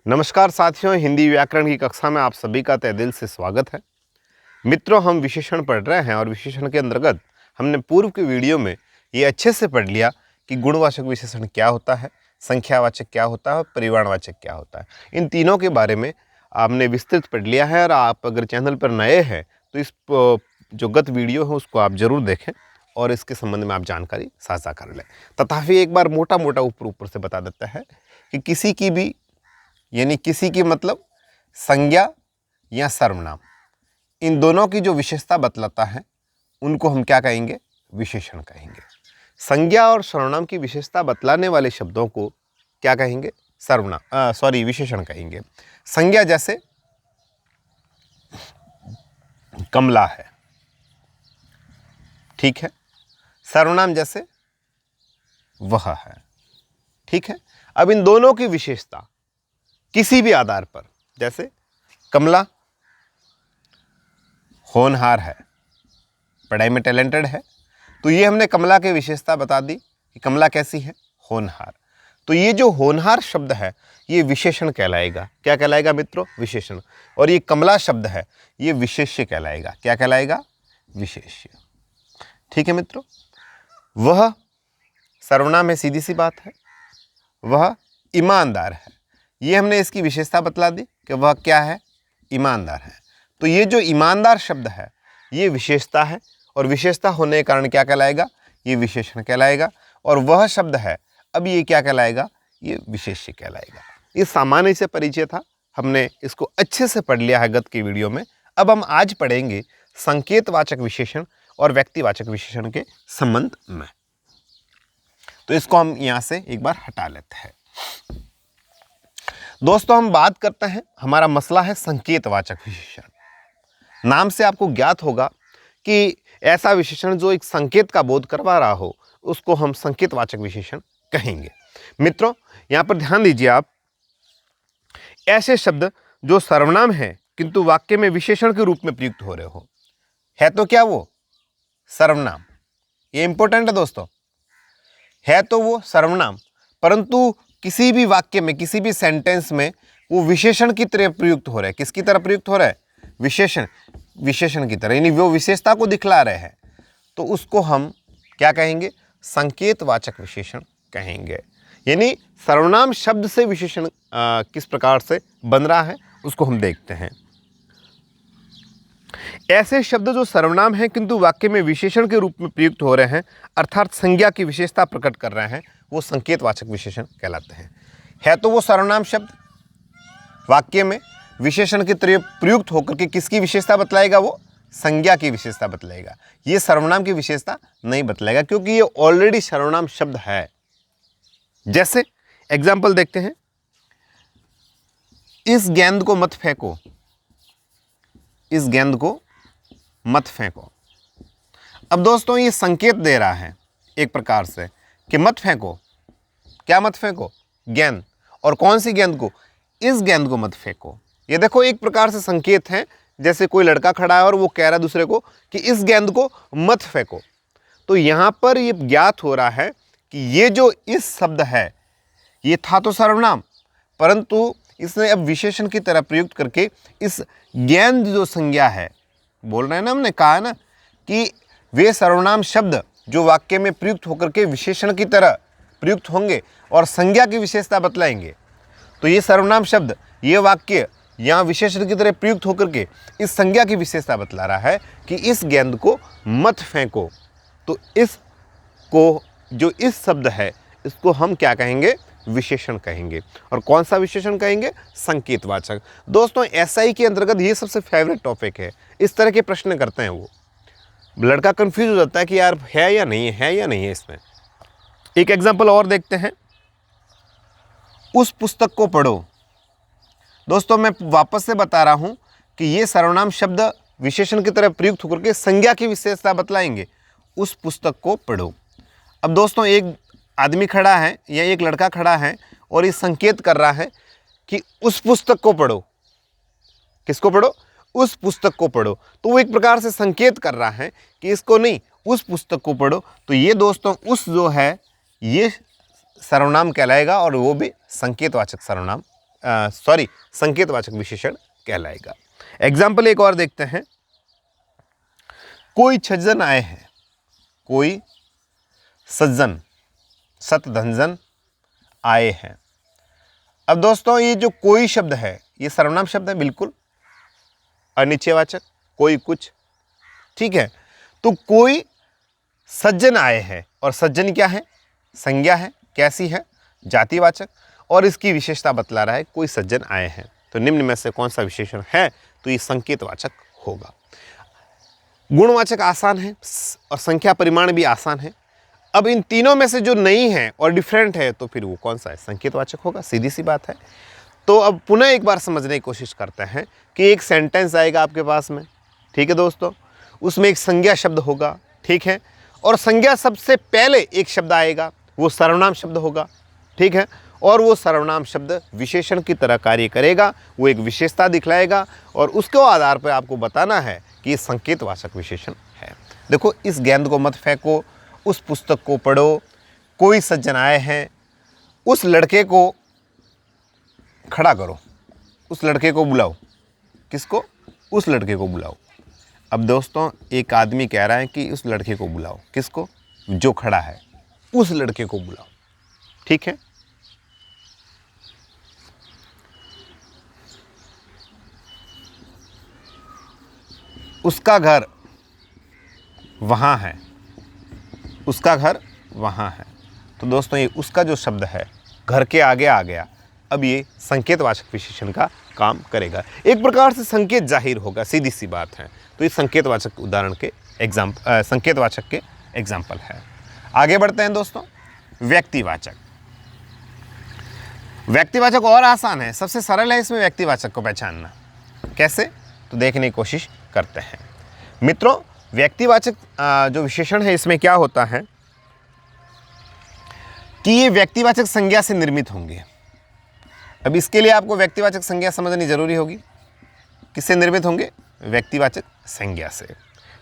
नमस्कार साथियों, हिंदी व्याकरण की कक्षा में आप सभी का तहे दिल से स्वागत है। मित्रों, हम विशेषण पढ़ रहे हैं और विशेषण के अंतर्गत हमने पूर्व की वीडियो में ये अच्छे से पढ़ लिया कि गुणवाचक विशेषण क्या होता है, संख्यावाचक क्या होता है और परिमाणवाचक क्या होता है। इन तीनों के बारे में आपने विस्तृत पढ़ लिया है और आप अगर चैनल पर नए हैं तो इस जो गत वीडियो है उसको आप जरूर देखें और इसके संबंध में आप जानकारी साझा कर लें। तथापि एक बार मोटा मोटा ऊपर से बता देता है कि किसी की भी यानी किसी की मतलब संज्ञा या सर्वनाम, इन दोनों की जो विशेषता बतलाता है उनको हम क्या कहेंगे? विशेषण कहेंगे। संज्ञा और सर्वनाम की विशेषता बतलाने वाले शब्दों को क्या कहेंगे? विशेषण कहेंगे। संज्ञा जैसे कमला है, ठीक है। सर्वनाम जैसे वह है, ठीक है। अब इन दोनों की विशेषता किसी भी आधार पर, जैसे कमला होनहार है, पढ़ाई में टैलेंटेड है, तो ये हमने कमला की विशेषता बता दी कि कमला कैसी है? होनहार। तो ये जो होनहार शब्द है ये विशेषण कहलाएगा। क्या कहलाएगा मित्रों? विशेषण। और ये कमला शब्द है ये विशेष्य कहलाएगा। क्या कहलाएगा? विशेष्य, ठीक है मित्रों। वह सर्वनाम है, सीधी सी बात है। वह ईमानदार है, ये हमने इसकी विशेषता बतला दी कि वह क्या है? ईमानदार है। तो ये जो ईमानदार शब्द है ये विशेषता है और विशेषता होने के कारण क्या कहलाएगा? ये विशेषण कहलाएगा। और वह शब्द है, अब ये क्या कहलाएगा? ये विशेष्य कहलाएगा। ये सामान्य से परिचय था, हमने इसको अच्छे से पढ़ लिया है गत की वीडियो में। अब हम आज पढ़ेंगे संकेतवाचक विशेषण और व्यक्तिवाचक विशेषण के संबंध में। तो इसको हम यहां से एक बार हटा लेते हैं। दोस्तों, हम बात करते हैं, हमारा मसला है संकेतवाचक विशेषण। नाम से आपको ज्ञात होगा कि ऐसा विशेषण जो एक संकेत का बोध करवा रहा हो उसको हम संकेतवाचक विशेषण कहेंगे। मित्रों, यहां पर ध्यान दीजिए आप, ऐसे शब्द जो सर्वनाम है किंतु वाक्य में विशेषण के रूप में प्रयुक्त हो रहे हो, है तो क्या वो? सर्वनाम। ये इंपॉर्टेंट है दोस्तों, है तो वो सर्वनाम, परंतु किसी भी वाक्य में, किसी भी सेंटेंस में वो विशेषण की तरह प्रयुक्त हो रहा है। किसकी तरह प्रयुक्त हो रहा है? विशेषण की तरह, यानी वो विशेषता को दिखला रहे हैं, तो उसको हम क्या कहेंगे? संकेतवाचक विशेषण कहेंगे। यानी सर्वनाम शब्द से विशेषण किस प्रकार से बन रहा है उसको हम देखते हैं। ऐसे शब्द जो सर्वनाम हैं किंतु वाक्य में विशेषण के रूप में प्रयुक्त हो रहे हैं, अर्थात संज्ञा की विशेषता प्रकट कर रहे हैं, वो संकेतवाचक विशेषण कहलाते हैं। है तो वो सर्वनाम शब्द, वाक्य में विशेषण की तरह प्रयुक्त होकर के किसकी विशेषता बतलाएगा? वो संज्ञा की विशेषता बतलाएगा। ये सर्वनाम की विशेषता नहीं बतलाएगा, क्योंकि ये ऑलरेडी सर्वनाम शब्द है। जैसे एग्जाम्पल देखते हैं, इस गेंद को मत फेंको, इस गेंद को मत फेंको। अब दोस्तों, ये संकेत दे रहा है एक प्रकार से कि मत फेंको। क्या मत फेंको? गेंद। और कौन सी गेंद को? इस गेंद को मत फेंको। ये देखो, एक प्रकार से संकेत है, जैसे कोई लड़का खड़ा है और वो कह रहा है दूसरे को कि इस गेंद को मत फेंको। तो यहां पर ये ज्ञात हो रहा है कि ये जो इस शब्द है ये था तो सर्वनाम, परंतु इसने अब विशेषण की तरह प्रयुक्त करके इस गेंद जो संज्ञा है, बोल रहे हैं ना, हमने कहा है ना कि वे सर्वनाम शब्द जो वाक्य में प्रयुक्त होकर के विशेषण की तरह प्रयुक्त होंगे और संज्ञा की विशेषता बतलाएंगे। तो ये सर्वनाम शब्द, ये वाक्य यहाँ विशेषण की तरह प्रयुक्त होकर के इस संज्ञा की विशेषता बतला रहा है कि इस गेंद को मत फेंको। तो इसको, जो इस शब्द है, इसको हम क्या कहेंगे? विशेषण कहेंगे। और कौन सा विशेषण कहेंगे? संकेतवाचक। दोस्तों, एसआई के अंतर्गत ये सबसे फेवरेट टॉपिक है। इस तरह के प्रश्न करते हैं, वो लड़का कंफ्यूज हो जाता है कि यार है या नहीं है, या नहीं है इसमें। एक एग्जांपल और देखते हैं, उस पुस्तक को पढ़ो। दोस्तों, मैं वापस से बता रहा हूं कि ये सर्वनाम शब्द विशेषण की तरह प्रयुक्त होकर के संज्ञा की विशेषता बतलाएंगे। उस पुस्तक को पढ़ो। अब दोस्तों, एक आदमी खड़ा है या एक लड़का खड़ा है और ये संकेत कर रहा है कि उस पुस्तक को पढ़ो। किसको पढ़ो? उस पुस्तक को पढ़ो। तो वो एक प्रकार से संकेत कर रहा है कि इसको नहीं, उस पुस्तक को पढ़ो। तो ये दोस्तों, उस जो है ये सर्वनाम कहलाएगा और वो भी संकेतवाचक सर्वनाम संकेतवाचक विशेषण कहलाएगा। एग्जाम्पल एक और देखते हैं। कोई सज्जन आए हैं, कोई सज्जन सतधंजन आए हैं। अब दोस्तों ये जो कोई शब्द है ये सर्वनाम शब्द है, बिल्कुल अनिश्चयवाचक, कोई कुछ, ठीक है। तो कोई सज्जन आए हैं, और सज्जन क्या है? संज्ञा है। कैसी है? जातिवाचक, और इसकी विशेषता बतला रहा है कोई सज्जन आए हैं। तो निम्न में से कौन सा विशेषण है? तो ये संकेतवाचक होगा। गुणवाचक आसान है और संख्या परिमाण भी आसान है। अब इन तीनों में से जो नहीं है और डिफरेंट है तो फिर वो कौन सा है? संकेतवाचक होगा, सीधी सी बात है। तो अब पुनः एक बार समझने की कोशिश करते हैं कि एक सेंटेंस आएगा आपके पास में, ठीक है दोस्तों, उसमें एक संज्ञा शब्द होगा, ठीक है, और संज्ञा शब्द से पहले एक शब्द आएगा, वो सर्वनाम शब्द होगा, ठीक है, और वो सर्वनाम शब्द विशेषण की तरह कार्य करेगा, वो एक विशेषता दिखलाएगा, और उसके आधार पर आपको बताना है कि ये संकेतवाचक विशेषण है। देखो, इस गेंद को मत फेंको, उस पुस्तक को पढ़ो, कोई सज्जन आए हैं, उस लड़के को खड़ा करो, उस लड़के को बुलाओ। किसको? उस लड़के को बुलाओ। अब दोस्तों एक आदमी कह रहा है कि उस लड़के को बुलाओ। किसको? जो खड़ा है, उस लड़के को बुलाओ, ठीक है। उसका घर वहाँ है, उसका घर वहाँ है। तो दोस्तों ये उसका जो शब्द है घर के आगे आ गया। अब ये संकेतवाचक विशेषण का काम करेगा, एक प्रकार से संकेत जाहिर होगा, सीधी सी बात है। तो ये संकेतवाचक उदाहरण के संकेतवाचक के एग्जाम्पल है। आगे बढ़ते हैं दोस्तों। व्यक्तिवाचक। व्यक्तिवाचक और आसान है, सबसे सरल है इसमें व्यक्तिवाचक को पहचानना। कैसे? तो देखने की कोशिश करते हैं। मित्रों, व्यक्तिवाचक जो विशेषण है इसमें क्या होता है कि ये व्यक्तिवाचक संज्ञा से निर्मित होंगे। अब इसके लिए आपको व्यक्तिवाचक संज्ञा समझनी जरूरी होगी। किससे निर्मित होंगे? व्यक्तिवाचक संज्ञा से,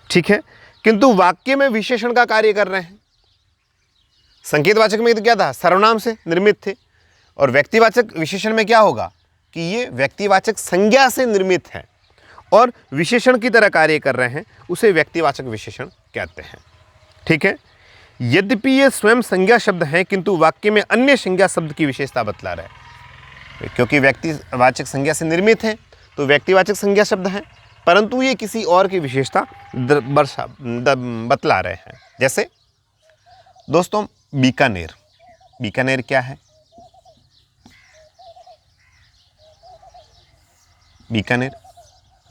ठीक है। किंतु वाक्य में विशेषण का कार्य कर रहे हैं। संकेतवाचक में तो क्या था? सर्वनाम से निर्मित थे, और व्यक्तिवाचक विशेषण में क्या होगा कि ये व्यक्तिवाचक संज्ञा से निर्मित है और विशेषण की तरह कार्य कर रहे हैं, उसे व्यक्तिवाचक विशेषण कहते हैं, ठीक है। यद्यपि ये स्वयं संज्ञा शब्द हैं, किंतु वाक्य में अन्य संज्ञा शब्द की विशेषता बतला रहे हैं। क्योंकि व्यक्तिवाचक संज्ञा से निर्मित है तो व्यक्तिवाचक संज्ञा शब्द है, परंतु ये किसी और की विशेषता बतला रहे हैं। जैसे दोस्तों बीकानेर। बीकानेर क्या है? बीकानेर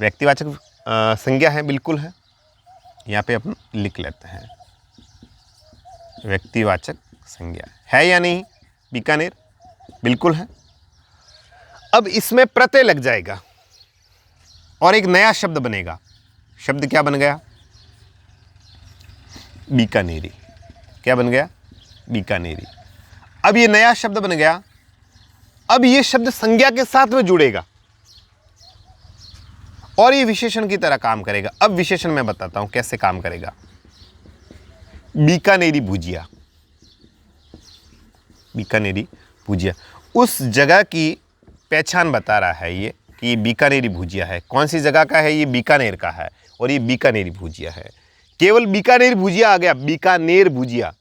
व्यक्तिवाचक संज्ञा है, बिल्कुल है। यहाँ पे अपन लिख लेते हैं, व्यक्तिवाचक संज्ञा है या नहीं? बीकानेर बिल्कुल है। अब इसमें प्रत्यय लग जाएगा और एक नया शब्द बनेगा। शब्द क्या बन गया? बीकानेरी। क्या बन गया? बीकानेरी। अब ये नया शब्द बन गया। अब ये शब्द संज्ञा के साथ में जुड़ेगा और ये विशेषण की तरह काम करेगा। अब विशेषण मैं बताता हूं कैसे काम करेगा। बीकानेरी भुजिया। बीकानेरी भुजिया उस जगह की पहचान बता रहा है ये कि ये बीकानेरी भुजिया है। कौन सी जगह का है? ये बीकानेर का है और ये बीकानेरी भुजिया है। केवल बीकानेर भुजिया आ गया, बीकानेर भुजिया।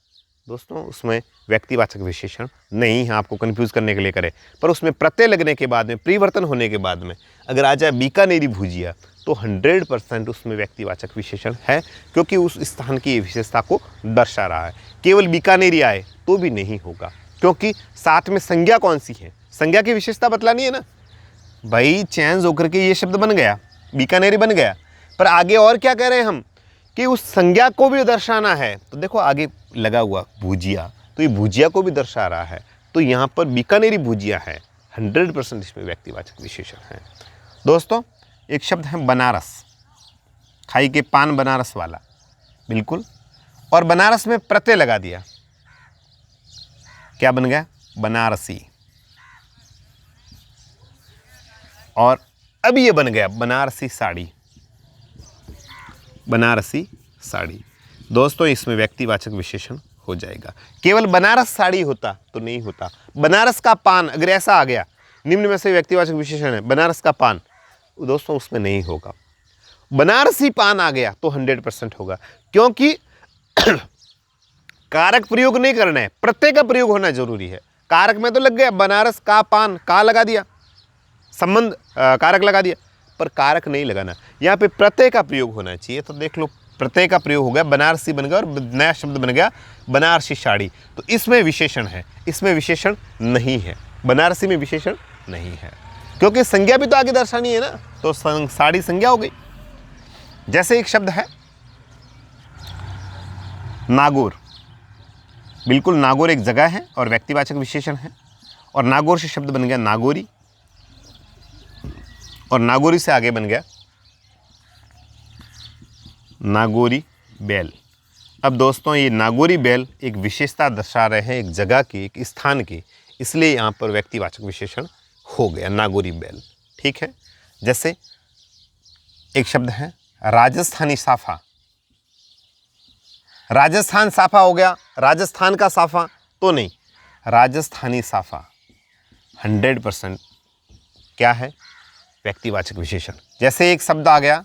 दोस्तों उसमें व्यक्तिवाचक विशेषण नहीं है, आपको कंफ्यूज करने के लिए करे, पर उसमें प्रत्यय लगने के बाद में, परिवर्तन होने के बाद में अगर आ जाए बीकानेरी भुजिया तो 100% उसमें व्यक्तिवाचक विशेषण है, क्योंकि उस स्थान की विशेषता को दर्शा रहा है। केवल बीकानेरी आए तो भी नहीं होगा, क्योंकि साथ में संज्ञा कौन सी है? संज्ञा की विशेषता बतलानी है ना भाई। चेंज होकर के ये शब्द बन गया, बीकानेरी बन गया, पर आगे और क्या कह रहे हैं हम कि उस संज्ञा को भी दर्शाना है। तो देखो आगे लगा हुआ भुजिया, तो ये भुजिया को भी दर्शा रहा है, तो यहाँ पर बीकानेरी भुजिया है। 100% इसमें व्यक्तिवाचक विशेषण है। दोस्तों एक शब्द है बनारस। खाई के पान बनारस वाला, बिल्कुल, और बनारस में प्रत्यय लगा दिया, क्या बन गया? बनारसी। और अब ये बन गया बनारसी साड़ी। बनारसी साड़ी। दोस्तों इसमें व्यक्तिवाचक विशेषण हो जाएगा। केवल बनारस साड़ी होता तो नहीं होता। बनारस का पान अगर ऐसा आ गया, निम्न में से व्यक्तिवाचक विशेषण है, बनारस का पान, दोस्तों उसमें नहीं होगा। बनारसी पान आ गया तो 100% होगा, क्योंकि कारक प्रयोग नहीं करना है, प्रत्यय का प्रयोग होना जरूरी है। कारक में तो लग गया, बनारस का पान, का लगा दिया, संबंध कारक लगा दिया, पर कारक नहीं लगाना, यहाँ पे प्रत्यय का प्रयोग होना चाहिए। तो देख लो, प्रत्यय का प्रयोग हो गया, बनारसी बन गया और नया शब्द बन गया बनारसी साड़ी। तो इसमें विशेषण है, इसमें विशेषण नहीं है, बनारसी में विशेषण नहीं है, क्योंकि संज्ञा भी तो आगे दर्शानी है ना, तो साड़ी संज्ञा हो गई। जैसे एक शब्द है नागौर, बिल्कुल नागौर एक जगह है और व्यक्तिवाचक विशेषण है, और नागौर से शब्द बन गया नागौरी, और नागौरी से आगे बन गया नागौरी बेल। अब दोस्तों ये नागौरी बेल एक विशेषता दर्शा रहे हैं, एक जगह की, एक स्थान की, इसलिए यहाँ पर व्यक्तिवाचक विशेषण हो गया नागौरी बेल। ठीक है। जैसे एक शब्द है राजस्थानी साफा, राजस्थान साफा हो गया, राजस्थान का साफा तो नहीं, राजस्थानी साफा 100% क्या है, व्यक्तिवाचक विशेषण। जैसे एक शब्द आ गया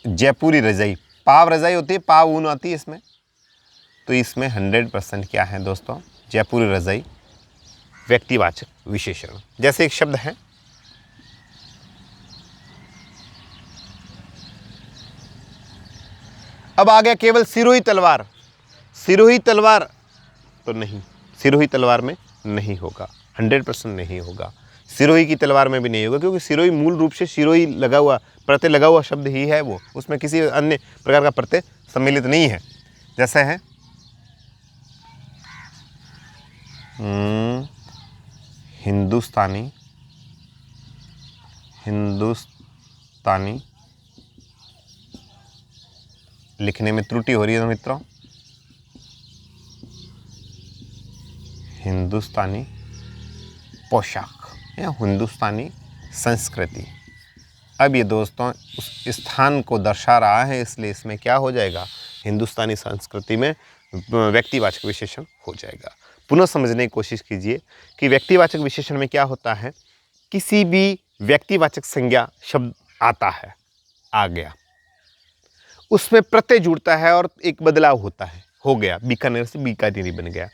जयपुरी रजाई, पाव रजाई होती है, पाव ऊन आती है इसमें, तो इसमें 100% क्या है दोस्तों, जयपुरी रजाई व्यक्तिवाचक विशेषण। जैसे एक शब्द है अब आ गया केवल सिरोही तलवार, सिरोही तलवार तो नहीं, सिरोही तलवार में नहीं होगा, 100% नहीं होगा, सिरोही की तलवार में भी नहीं होगा, क्योंकि सिरोही मूल रूप से सिरोही लगा हुआ, प्रत्यय लगा हुआ शब्द ही है वो, उसमें किसी अन्य प्रकार का प्रत्यय सम्मिलित नहीं है। जैसे है हिंदुस्तानी, हिंदुस्तानी लिखने में त्रुटि हो रही है मित्रों, हिंदुस्तानी पोशाक या हिंदुस्तानी संस्कृति। अब ये दोस्तों उस स्थान को दर्शा रहा है, इसलिए इसमें क्या हो जाएगा, हिंदुस्तानी संस्कृति में व्यक्तिवाचक विशेषण हो जाएगा। पुनः समझने की कोशिश कीजिए कि व्यक्तिवाचक विशेषण में क्या होता है, किसी भी व्यक्तिवाचक संज्ञा शब्द आता है, आ गया, उसमें प्रत्यय जुड़ता है और एक बदलाव होता है, हो गया बीकानेर से बीकानेरी बन गया।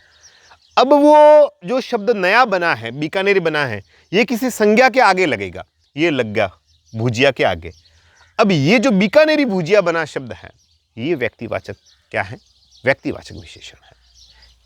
अब वो जो शब्द नया बना है, बीकानेरी बना है, ये किसी संज्ञा के आगे लगेगा, ये लग गया भुजिया के आगे। अब ये जो बीकानेरी भुजिया बना शब्द है, ये व्यक्तिवाचक क्या है, व्यक्तिवाचक विशेषण है।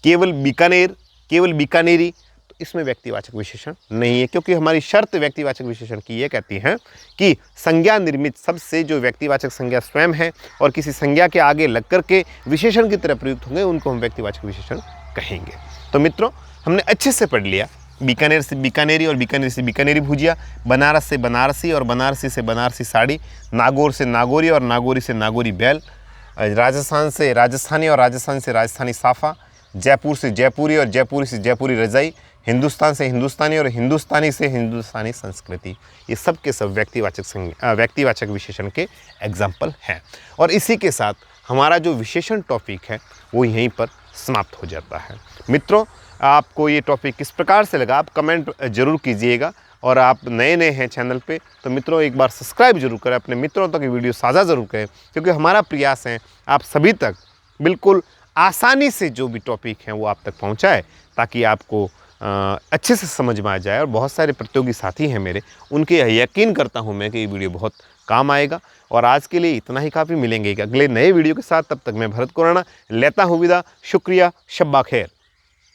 केवल बीकानेर, केवल बीकानेरी, तो इसमें व्यक्तिवाचक विशेषण नहीं है, क्योंकि हमारी शर्त व्यक्तिवाचक विशेषण की ये कहती है कि संज्ञा निर्मित शब्द से जो व्यक्तिवाचक संज्ञा स्वयं है और किसी संज्ञा के आगे लग करके विशेषण की तरह प्रयुक्त होंगे, उनको हम व्यक्तिवाचक विशेषण कहेंगे। तो मित्रों हमने अच्छे से पढ़ लिया, बीकानेर से बीकानेरी और बीकानेर से बीकानेरी भुजिया, बनारस से बनारसी और बनारसी से बनारसी साड़ी, नागौर से नागौरी और नागौरी से नागौरी बैल, राजस्थान से राजस्थानी और राजस्थान से राजस्थानी साफा, जयपुर से जयपुरी और जयपुरी से जयपुरी रजाई, हिंदुस्तान से हिंदुस्तानी और हिंदुस्तानी से हिंदुस्तानी संस्कृति, ये सब के सब व्यक्तिवाचक विशेषण के एग्जाम्पल हैं। और इसी के साथ हमारा जो विशेषण टॉपिक है वो यहीं पर समाप्त हो जाता है। मित्रों आपको ये टॉपिक किस प्रकार से लगा, आप कमेंट जरूर कीजिएगा, और आप नए हैं चैनल पे तो मित्रों एक बार सब्सक्राइब जरूर करें, अपने मित्रों तक ये वीडियो साझा जरूर करें, क्योंकि हमारा प्रयास है आप सभी तक बिल्कुल आसानी से जो भी टॉपिक हैं वो आप तक पहुंचाए, ताकि आपको अच्छे से समझ में आ जाए। और बहुत सारे प्रतियोगी साथी हैं मेरे, उनके यकीन करता हूं मैं कि ये वीडियो बहुत काम आएगा। और आज के लिए इतना ही काफ़ी, मिलेंगे एक अगले नए वीडियो के साथ, तब तक मैं भरत कोराना लेता हूँ विदा। शुक्रिया, शब्बा खैर।